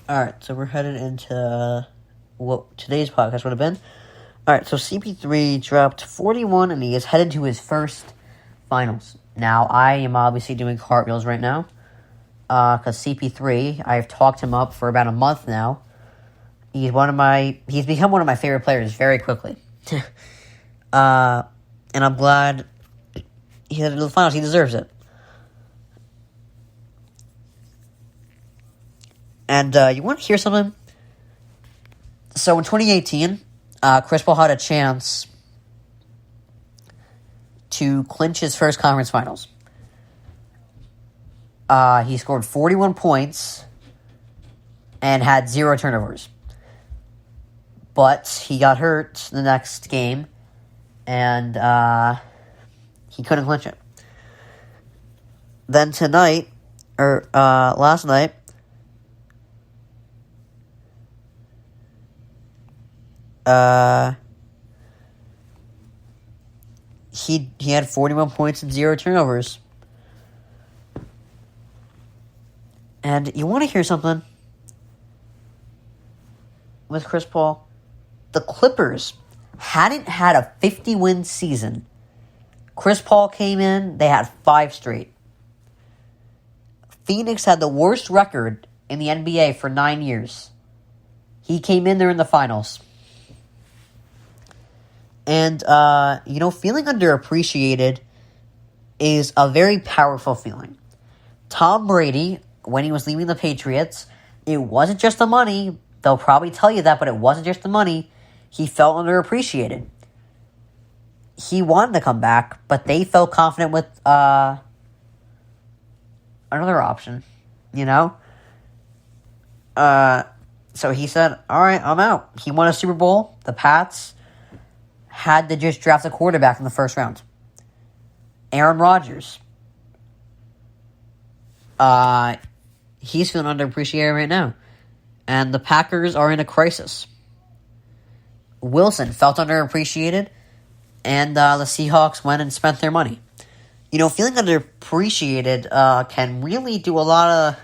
Alright, so we're headed into what today's podcast would have been. Alright, so CP3 dropped 41 and he is headed to his first finals. Now, I am obviously doing cartwheels right now. Because CP3, I've talked him up for about a month now. He's become one of my favorite players very quickly. And I'm glad he headed to the finals. He deserves it. And you want to hear something? So in 2018, Chris Paul had a chance to clinch his first conference finals. He scored 41 points and had 0 turnovers. But he got hurt the next game, and he couldn't clinch it. Then tonight, or last night, he had 41 points and 0 turnovers. And you want to hear something? With Chris Paul, the Clippers hadn't had a 50-win season. Chris Paul came in, they had 5 straight. Phoenix had the worst record in the NBA for 9 years. He came in there in the finals. And, feeling underappreciated is a very powerful feeling. Tom Brady, when he was leaving the Patriots, it wasn't just the money. They'll probably tell you that, but it wasn't just the money. He felt underappreciated. He wanted to come back, but they felt confident with another option, So he said, all right, I'm out. He won a Super Bowl. The Pats had to just draft a quarterback in the first round. Aaron Rodgers. He's feeling underappreciated right now. And the Packers are in a crisis. Wilson felt underappreciated, and the Seahawks went and spent their money. Feeling underappreciated can really do a lot of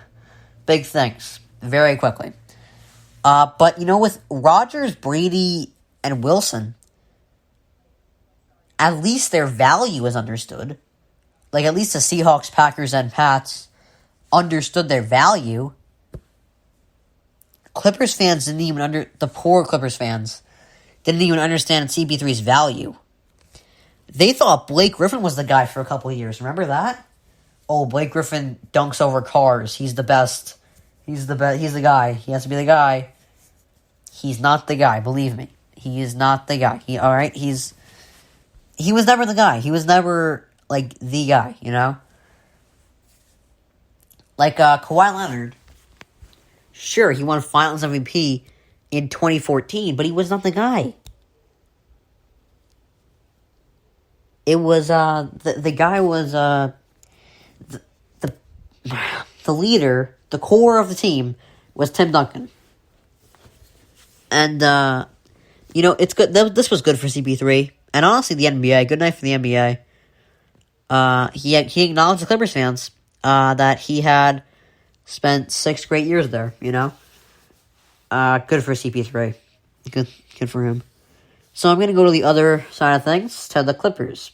big things very quickly. But, with Rodgers, Brady, and Wilson, at least their value is understood. Like, at least the Seahawks, Packers, and Pats understood their value. Clippers fans the poor Clippers fans didn't even understand CP3's value. They thought Blake Griffin was the guy for a couple of years. Remember that? Oh, Blake Griffin dunks over cars. He's the best. He's the guy. He has to be the guy. He's not the guy, believe me. He is not the guy. He was never the guy. He was never, the guy, Like, Kawhi Leonard, sure, he won Finals MVP in 2014, but he was not the guy. It was, the guy was, the leader, the core of the team was Tim Duncan. And, it's good. This was good for CP3. And honestly, the NBA, good night for the NBA. He acknowledged the Clippers fans, that he had spent 6 great years there, Good for CP3. Good for him. So I'm going to go to the other side of things, to the Clippers.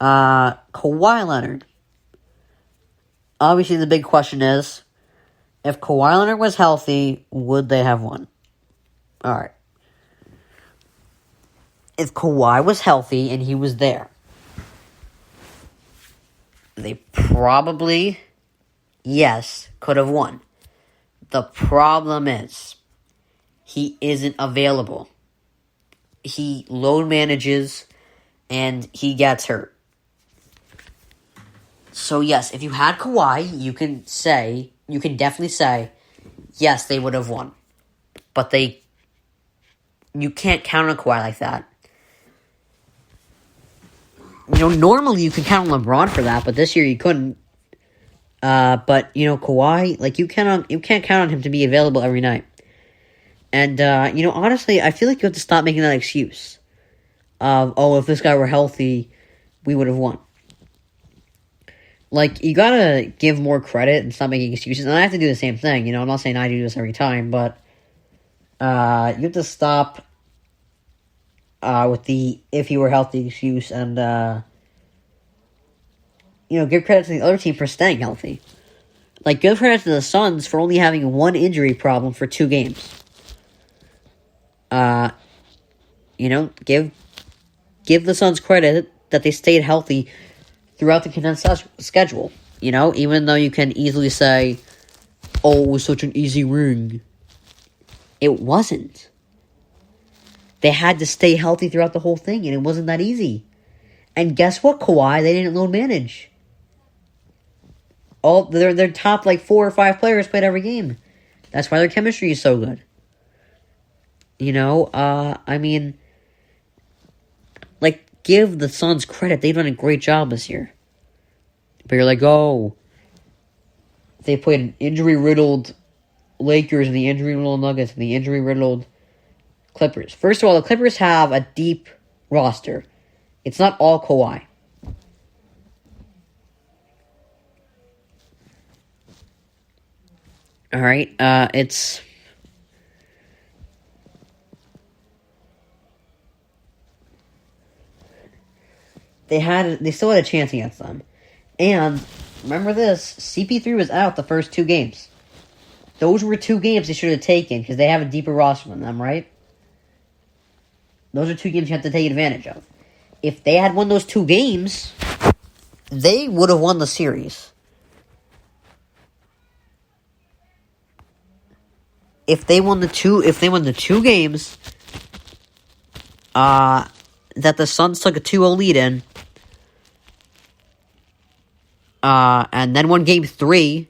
Kawhi Leonard. Obviously, the big question is, if Kawhi Leonard was healthy, would they have won? All right. If Kawhi was healthy and he was there, they probably, yes, could have won. The problem is, he isn't available. He load manages, and he gets hurt. So yes, if you had Kawhi, you can definitely say, yes, they would have won. But you can't count on Kawhi like that. Normally you can count on LeBron for that, but this year you couldn't. But Kawhi, you can't count on him to be available every night. And honestly, I feel like you have to stop making that excuse of, if this guy were healthy, we would have won. like, you gotta give more credit and stop making excuses. And I have to do the same thing, you know. I'm not saying I do this every time, but you have to stop with the if you were healthy excuse and, give credit to the other team for staying healthy. Like, give credit to the Suns for only having one injury problem for 2 games. Give the Suns credit that they stayed healthy throughout the condensed schedule. Even though you can easily say, oh, it was such an easy ring. It wasn't. They had to stay healthy throughout the whole thing, and it wasn't that easy. And guess what, Kawhi? They didn't load manage. All their top 4 or 5 players played every game. That's why their chemistry is so good. Give the Suns credit. They've done a great job this year. But you're like, oh, they played an injury-riddled Lakers and the injury-riddled Nuggets and the injury-riddled Clippers. First of all, the Clippers have a deep roster. It's not all Kawhi. All right, They still had a chance against them. And, remember this, CP3 was out the first 2 games. Those were 2 games they should have taken, because they have a deeper roster than them, right? Those are 2 games you have to take advantage of. If they had won those 2 games, they would have won the series. If they won the 2 games, that the Suns took a 2-0 lead in, and then won game 3,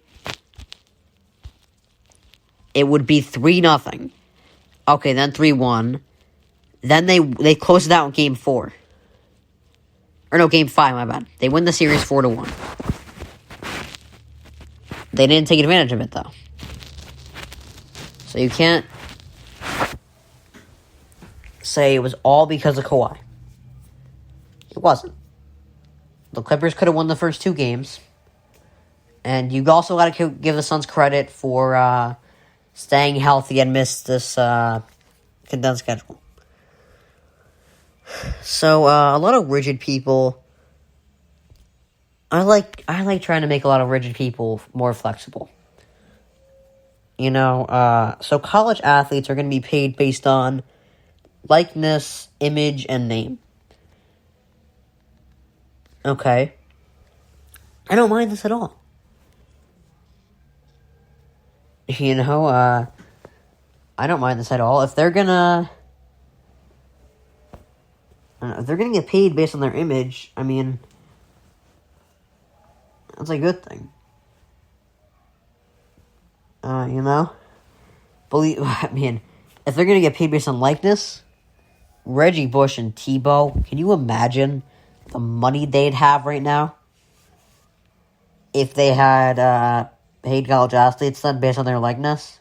it would be 3-0. Okay, then 3-1. Then they closed it out in game 4. Or no, game 5, my bad. They win the series 4-1. They didn't take advantage of it, though. So you can't say it was all because of Kawhi. It wasn't. The Clippers could have won the first 2 games. And you also got to give the Suns credit for staying healthy and missed this condensed schedule. So, a lot of rigid people... I like trying to make a lot of rigid people more flexible. So college athletes are going to be paid based on likeness, image, and name. Okay. I don't mind this at all. I don't mind this at all. If they're gonna get paid based on their image, I mean, that's a good thing. If they're gonna get paid based on likeness, Reggie Bush and Tebow, can you imagine the money they'd have right now if they had paid college athletes then based on their likeness?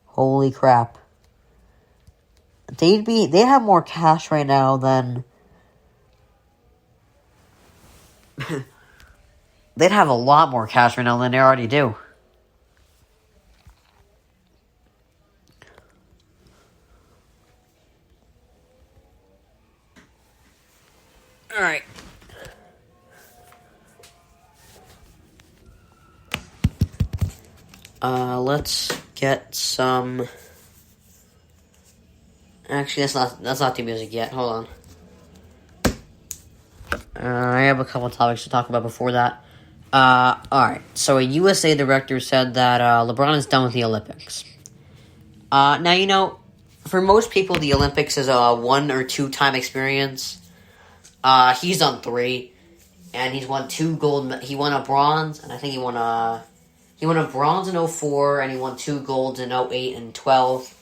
Holy crap. They'd have more cash right now than they'd have a lot more cash right now than they already do. Alright. Let's get some... Actually, that's not the music yet. Hold on. I have a couple topics to talk about before that. Alright. So, a USA director said that LeBron is done with the Olympics. Now, for most people, the Olympics is a 1 or 2 time experience. He's done 3, and he's won 2 gold. He won a bronze, and I think he won a bronze in 04, and he won 2 golds in 08 and 12.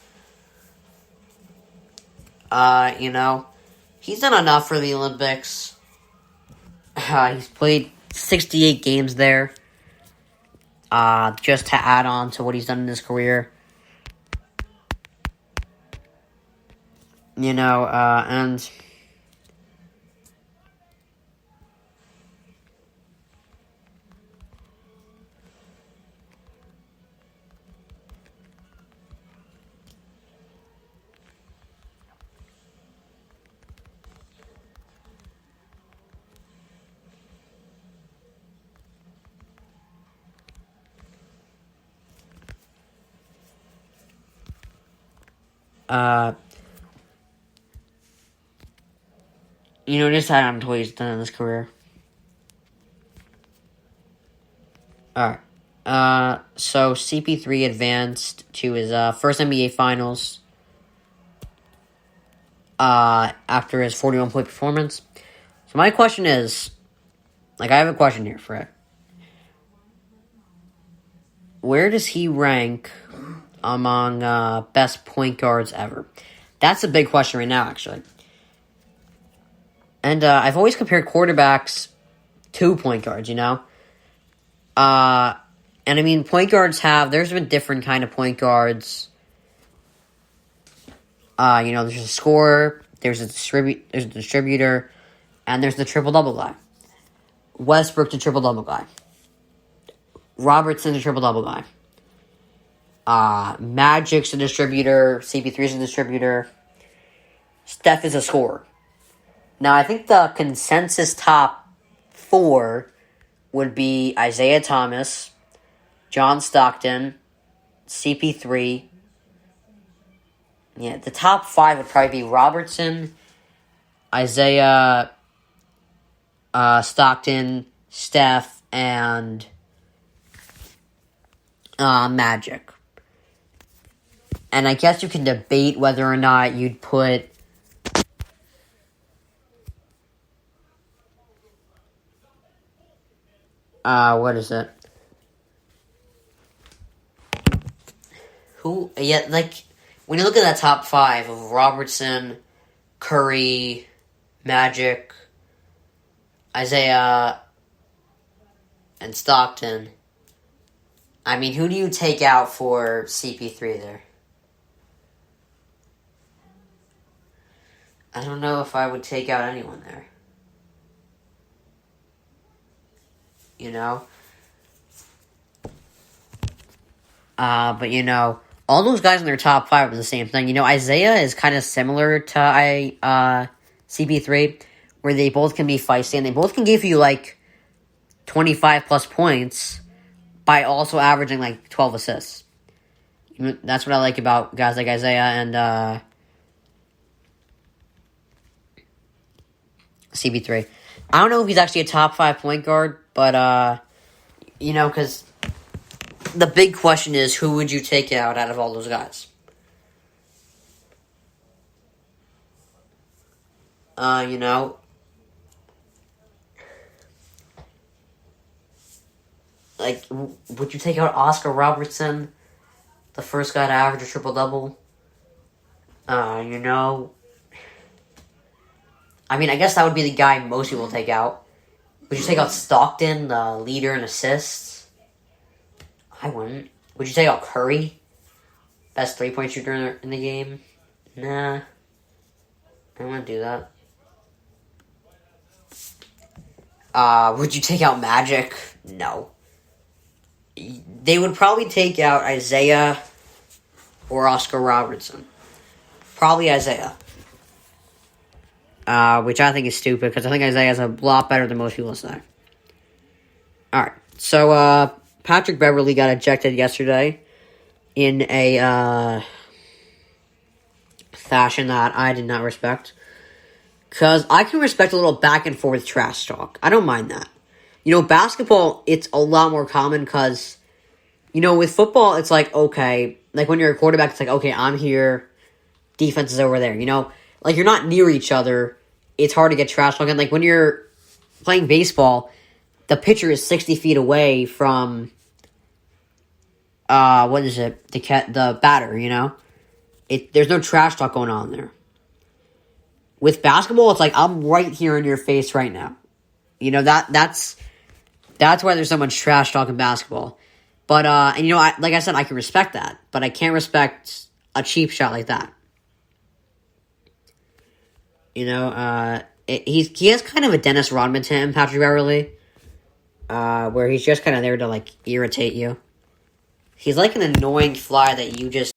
He's done enough for the Olympics. He's played 68 games there. Just to add on to what he's done in his career. And Just how until he's done in his career. Alright. So CP3 advanced to his first NBA Finals after his 41-point performance. So my question is, I have a question here for it. Where does he rank among best point guards ever? That's a big question right now, actually. And I've always compared quarterbacks to point guards, And I mean, point guards there's been different kind of point guards. There's a scorer, there's a distributor, and there's the triple-double guy. Westbrook's a triple-double guy. Robertson's a triple-double guy. Magic's a distributor, CP3's a distributor. Steph is a scorer. Now, I think the consensus top 4 would be Isaiah Thomas, John Stockton, CP3. Yeah, the top 5 would probably be Robertson, Isaiah, Stockton, Steph, and Magic. And I guess you can debate whether or not you'd put what is it? When you look at that top 5 of Robertson, Curry, Magic, Isaiah, and Stockton, I mean, who do you take out for CP3 there? I don't know if I would take out anyone there. But all those guys in their top 5 are the same thing. Isaiah is kind of similar to CP3, where they both can be feisty, and they both can give you, 25 plus points by also averaging, 12 assists. That's what I like about guys like Isaiah and, CP3. I don't know if he's actually a top 5 point guard, but, because the big question is, who would you take out of all those guys? Would you take out Oscar Robertson, the first guy to average a triple-double? I guess that would be the guy most people take out. Would you take out Stockton, the leader in assists? I wouldn't. Would you take out Curry, best three-point shooter in the game? Nah. I wouldn't do that. Would you take out Magic? No. They would probably take out Isaiah or Oscar Robertson. Probably Isaiah. Which I think is stupid, because I think Isaiah's a lot better than most people say. Alright, so, Patrick Beverley got ejected yesterday in a, fashion that I did not respect. Because I can respect a little back and forth trash talk. I don't mind that. Basketball, it's a lot more common because, with football, it's okay, when you're a quarterback, it's okay, I'm here, defense is over there, you're not near each other, it's hard to get trash talking. When you're playing baseball, the pitcher is 60 feet away from, the batter, there's no trash talk going on there. With basketball, it's I'm right here in your face right now. That's why there's so much trash talk in basketball. But, like I said, I can respect that. But I can't respect a cheap shot like that. He has kind of a Dennis Rodman to him, Patrick Beverley. Where he's just kind of there to, irritate you. He's like an annoying fly that you just